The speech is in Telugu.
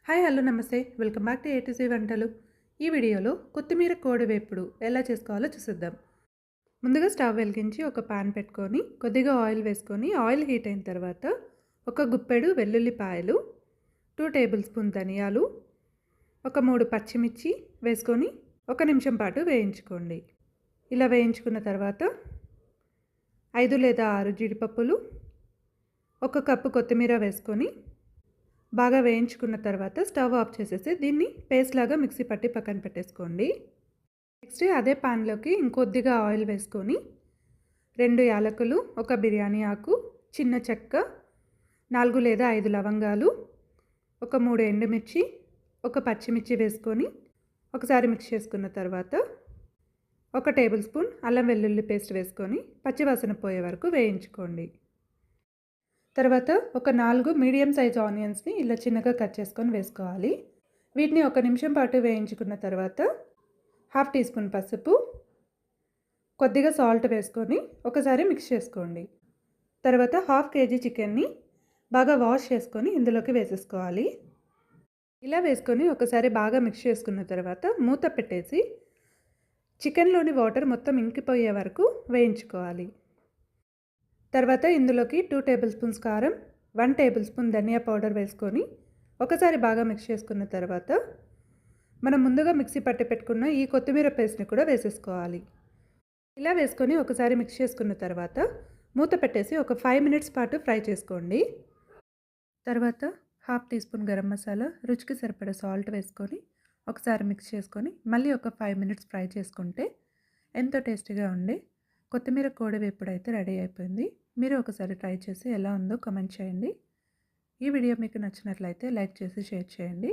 హాయ్ హలో నమస్తే వెల్కమ్ బ్యాక్ టు ఏటీసీ వంటలు. ఈ వీడియోలో కొత్తిమీర కోడి వేపుడు ఎలా చేసుకోవాలో చూసేద్దాం. ముందుగా స్టవ్ వెలిగించి ఒక పాన్ పెట్టుకొని కొద్దిగా ఆయిల్ వేసుకొని ఆయిల్ హీట్ అయిన తర్వాత ఒక గుప్పెడు వెల్లుల్లిపాయలు, 2 టేబుల్ స్పూన్ ధనియాలు, ఒక 3 పచ్చిమిర్చి వేసుకొని 1 నిమిషం పాటు వేయించుకోండి. ఇలా వేయించుకున్న తర్వాత 5 లేదా 6 జీడిపప్పులు, 1 కప్పు కొత్తిమీర వేసుకొని బాగా వేయించుకున్న తర్వాత స్టవ్ ఆఫ్ చేసేసి దీన్ని పేస్ట్ లాగా మిక్సీ పట్టి పక్కన పెట్టేసుకోండి. నెక్స్ట్ అదే పాన్లోకి ఇంకొద్దిగా ఆయిల్ వేసుకొని 2 యాలకులు, 1 బిర్యానీ ఆకు, చిన్న చెక్క, 4 లేదా 5 లవంగాలు, ఒక 3 ఎండుమిర్చి, 1 పచ్చిమిర్చి వేసుకొని ఒకసారి మిక్స్ చేసుకున్న తర్వాత 1 టేబుల్ స్పూన్ అల్లం వెల్లుల్లి పేస్ట్ వేసుకొని పచ్చివాసన పోయే వరకు వేయించుకోండి. తర్వాత ఒక 4 మీడియం సైజ్ ఆనియన్స్ని ఇలా చిన్నగా కట్ చేసుకొని వేసుకోవాలి. వీటిని 1 నిమిషం పాటు వేయించుకున్న తర్వాత 1/2 టీ స్పూన్ పసుపు, కొద్దిగా సాల్ట్ వేసుకొని ఒకసారి మిక్స్ చేసుకోండి. తర్వాత 1/2 కేజీ చికెన్ని బాగా వాష్ చేసుకొని ఇందులోకి వేసేసుకోవాలి. ఇలా వేసుకొని ఒకసారి బాగా మిక్స్ చేసుకున్న తర్వాత మూత పెట్టేసి చికెన్లోని వాటర్ మొత్తం ఇంకిపోయే వరకు వేయించుకోవాలి. తర్వాత ఇందులోకి 2 టేబుల్ స్పూన్స్ కారం, 1 టేబుల్ స్పూన్ ధనియా పౌడర్ వేసుకొని ఒకసారి బాగా మిక్స్ చేసుకున్న తర్వాత మనం ముందుగా మిక్సీ పట్టి పెట్టుకున్న ఈ కొత్తిమీర పేస్ట్ని కూడా వేసేసుకోవాలి. ఇలా వేసుకొని ఒకసారి మిక్స్ చేసుకున్న తర్వాత మూత పెట్టేసి ఒక 5 మినిట్స్ పాటు ఫ్రై చేసుకోండి. తర్వాత 1/2 టీ స్పూన్ గరం మసాలా, రుచికి సరిపడా సాల్ట్ వేసుకొని ఒకసారి మిక్స్ చేసుకొని మళ్ళీ ఒక 5 మినిట్స్ ఫ్రై చేసుకుంటే ఎంతో టేస్టీగా ఉండే కొత్తిమీర కోడి వేపుడు అయితే రెడీ అయిపోయింది. మీరు ఒకసారి ట్రై చేసి ఎలా ఉందో కామెంట్ చేయండి. ఈ వీడియో మీకు నచ్చినట్లయితే లైక్ చేసి షేర్ చేయండి.